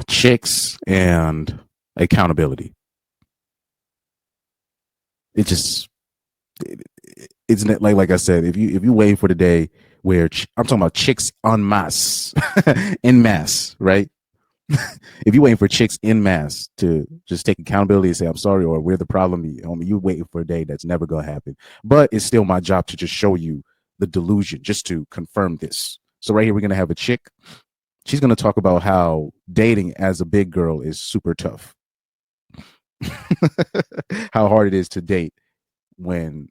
Chicks and accountability. It just it's like I said, if you wait for the day where I'm talking about chicks en masse, in mass, right? If you're waiting for chicks in mass to just take accountability and say I'm sorry or we're the problem, you're waiting for a day that's never gonna happen. But it's still my job to just show you the delusion, just to confirm this. So right here, we're gonna have a chick. She's gonna talk about how dating as a big girl is super tough. How hard it is to date when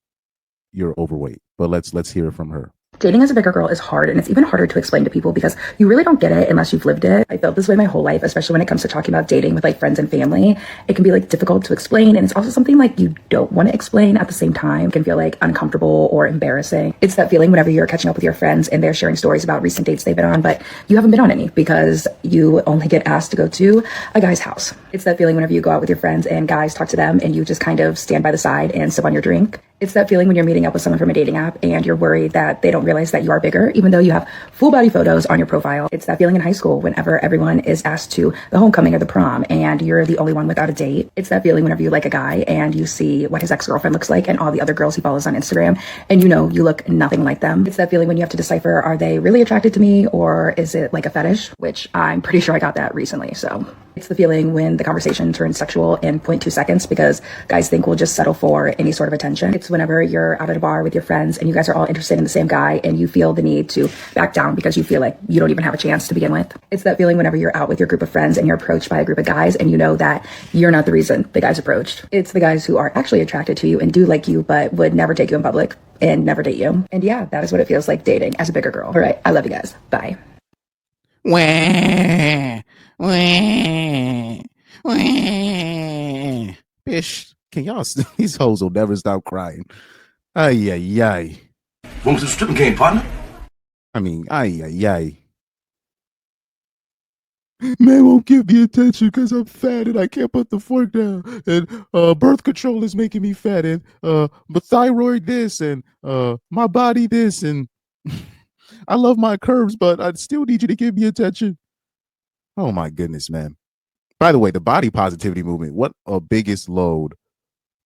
you're overweight. But let's hear it from her. Dating as a bigger girl is hard, and it's even harder to explain to people because you really don't get it unless you've lived it. I felt this way my whole life, especially when it comes to talking about dating with like friends and family. It can be like difficult to explain, and it's also something like you don't want to explain at the same time. It can feel like uncomfortable or embarrassing. It's that feeling whenever you're catching up with your friends and they're sharing stories about recent dates they've been on, but you haven't been on any because you only get asked to go to a guy's house. It's that feeling whenever you go out with your friends and guys talk to them and you just kind of stand by the side and sip on your drink. It's that feeling when you're meeting up with someone from a dating app and you're worried that they don't realize that you are bigger, even though you have full body photos on your profile. It's that feeling in high school whenever everyone is asked to the homecoming or the prom and you're the only one without a date. It's that feeling whenever you like a guy and you see what his ex-girlfriend looks like and all the other girls he follows on Instagram and you know you look nothing like them. It's that feeling when you have to decipher, are they really attracted to me or is it like a fetish? Which I'm pretty sure I got that recently, so. It's the feeling when the conversation turns sexual in 0.2 seconds because guys think we'll just settle for any sort of attention. It's whenever you're out at a bar with your friends and you guys are all interested in the same guy and you feel the need to back down because you feel like you don't even have a chance to begin with. It's that feeling whenever you're out with your group of friends and you're approached by a group of guys and you know that you're not the reason the guys approached. It's the guys who are actually attracted to you and do like you but would never take you in public and never date you. And yeah, that is what it feels like dating as a bigger girl. All right, I love you guys. Bye. Wah, wah, wah. Bitch, can y'all? These hoes will never stop crying. Ay ay ay. Welcome to the stripping game, partner. I mean, ay ay ay. Man won't give me attention because I'm fat and I can't put the fork down. And birth control is making me fat. And my thyroid this and my body this. And I love my curves, but I still need you to give me attention. Oh my goodness, man. By the way, the body positivity movement, what a biggest load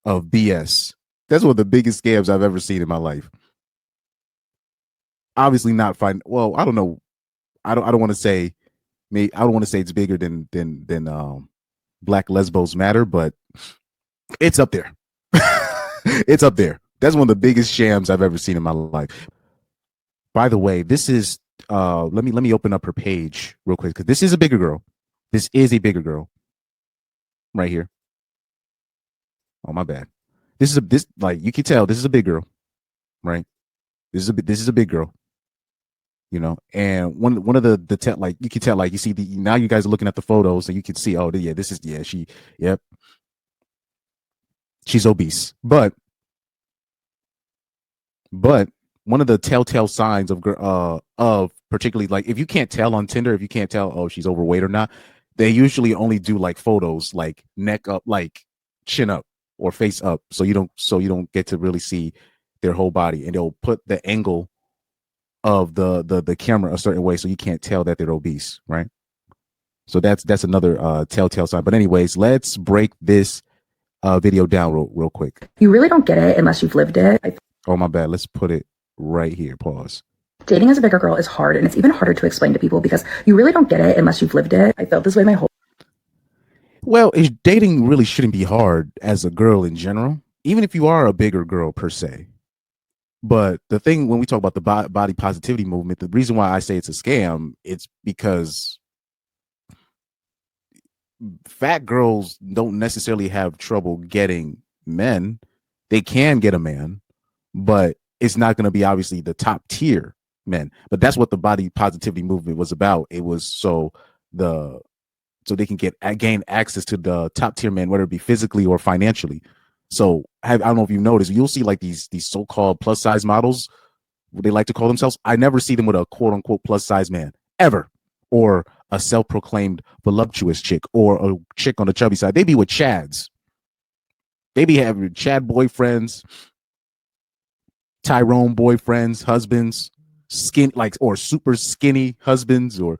of BS. That's one of the biggest scams I've ever seen in my life. Obviously not fine. Well, I don't know. I don't want to say I don't want to say it's bigger than Black Lesbos Matter, but it's up there. It's up there. That's one of the biggest shams I've ever seen in my life. By the way, this is let me open up her page real quick because this is a bigger girl. This is a bigger girl right here. Oh, my bad. This like you can tell this is a big girl, right? This is a big girl, you know. And one of the like you can tell, like you see the now you guys are looking at the photos and you can see, oh yeah, this is yep, she's obese, but one of the telltale signs of particularly like if you can't tell on Tinder, if you can't tell, oh, she's overweight or not, they usually only do like photos like neck up, like chin up or face up, so you don't get to really see their whole body, and they'll put the angle of the camera a certain way so you can't tell that they're obese, right? So that's another telltale sign. But anyways, let's break this video down real quick. You really don't get it unless you've lived it. Oh, my bad. Let's put it right here. Pause. Dating as a bigger girl is hard, and it's even harder to explain to people because you really don't get it unless you've lived it. I felt this way my whole. Well, dating really shouldn't be hard as a girl in general, even if you are a bigger girl per se. But the thing when we talk about the body positivity movement, the reason why I say it's a scam, it's because fat girls don't necessarily have trouble getting men. They can get a man, but it's not going to be obviously the top tier men. But that's what the body positivity movement was about. It was so they can gain access to the top tier men, whether it be physically or financially. So I don't know if you've noticed, you'll see like these so-called plus size models, what they like to call themselves. I never see them with a quote unquote plus size man ever, or a self-proclaimed voluptuous chick, or a chick on the chubby side. They be with chads. They be having Chad boyfriends, Tyrone boyfriends, husbands, skin like or super skinny husbands, or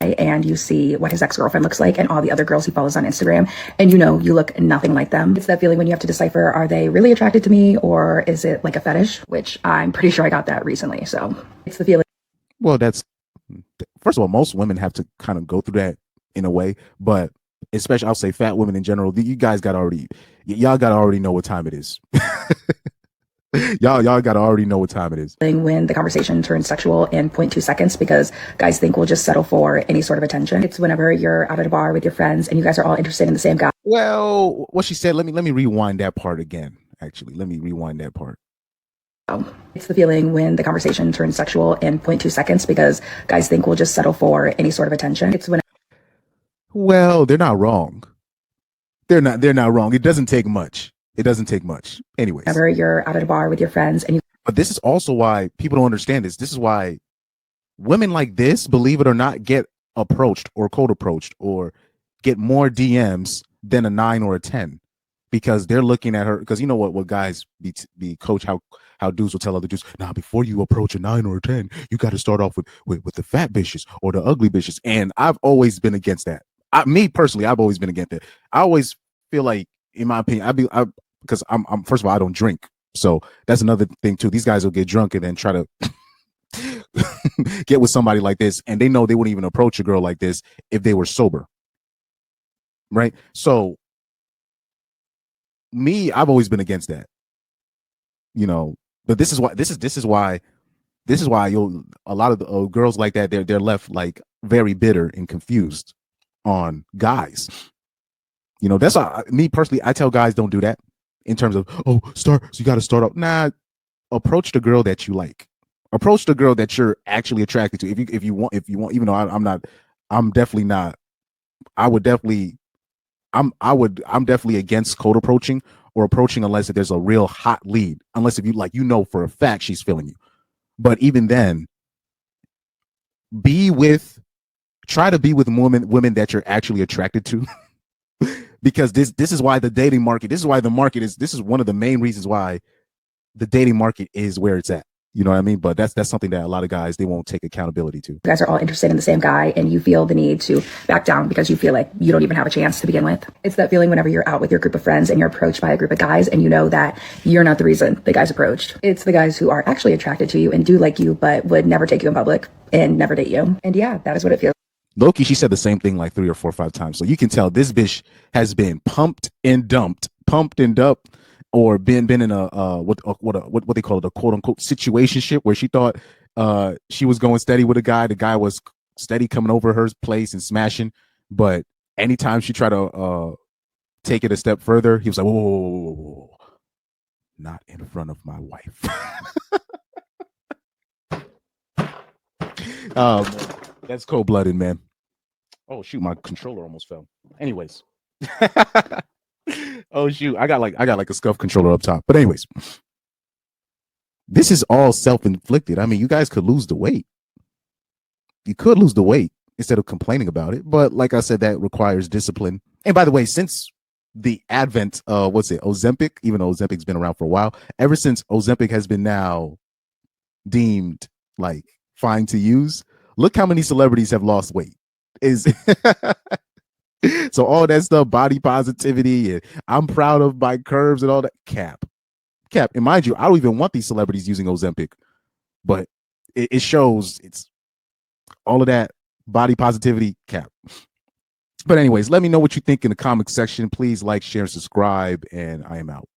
and you see what his ex-girlfriend looks like and all the other girls he follows on Instagram, and you know you look nothing like them. It's that feeling when you have to decipher, are they really attracted to me or is it like a fetish? Which I'm pretty sure I got that recently. So it's the feeling. Well, that's first of all, most women have to kind of go through that in a way, but especially I'll say fat women in general. You guys y'all got to already know what time it is. y'all got to already know what time it is. When the conversation turns sexual in 0.2 seconds because guys think we'll just settle for any sort of attention. It's whenever you're out at a bar with your friends and you guys are all interested in the same guy. Well, what she said, let me rewind that part again. Actually, let me rewind that part. It's the feeling when the conversation turns sexual in 0.2 seconds because guys think we'll just settle for any sort of attention. It's when. Well, they're not wrong. They're not wrong. It doesn't take much. It doesn't take much. Anyways. Whenever you're out at a bar with your friends and you. But this is also why people don't understand this. This is why women like this, believe it or not, get approached or cold approached or get more DMs than a 9 or a 10 because they're looking at her. Because you know what guys be coach, how dudes will tell other dudes, now before you approach a 9 or a 10, you got to start off with the fat bitches or the ugly bitches. And I've always been against that. Me personally, I've always been against it. I always feel like, in my opinion, because I'm first of all, I don't drink. So that's another thing too. These guys will get drunk and then try to get with somebody like this, and they know they wouldn't even approach a girl like this if they were sober. Right? So I've always been against that. You know, but this is why a lot of the girls like that, they're left like very bitter and confused on guys. You know, that's why me personally, I tell guys don't do that in terms of, so you got to start off. Nah, approach the girl that you like. Approach the girl that you're actually attracted to. If you want, even though I'm definitely against cold approaching or approaching unless there's a real hot lead. Unless if you for a fact she's feeling you. But even then, try to be with women that you're actually attracted to. Because this is why the dating market, this is one of the main reasons why the dating market is where it's at. You know what I mean? But that's something that a lot of guys, they won't take accountability to. You guys are all interested in the same guy and you feel the need to back down because you feel like you don't even have a chance to begin with. It's that feeling whenever you're out with your group of friends and you're approached by a group of guys and you know that you're not the reason the guys approached. It's the guys who are actually attracted to you and do like you, but would never take you in public and never date you. And yeah, that is what it feels. Loki, she said the same thing like 3 or 4 or 5 times. So you can tell this bitch has been pumped and dumped, or been in a what they call it, a quote unquote situationship where she thought she was going steady with a guy. The guy was steady coming over her place and smashing. But anytime she tried to take it a step further, he was like, whoa, not in front of my wife. That's cold-blooded, man. Oh shoot, my controller almost fell. Anyways. Oh shoot, I got like a scuff controller up top. But anyways, this is all self-inflicted. I mean, you guys could lose the weight. You could lose the weight instead of complaining about it. But like I said, that requires discipline. And by the way, since the advent of Ozempic, even though Ozempic's been around for a while, ever since Ozempic has been now deemed like fine to use, look how many celebrities have lost weight. So all that stuff, body positivity, and I'm proud of my curves and all that, cap. And mind you, I don't even want these celebrities using Ozempic, but it shows it's all of that body positivity, cap. But anyways, let me know what you think in the comment section. Please like, share, subscribe, and I am out.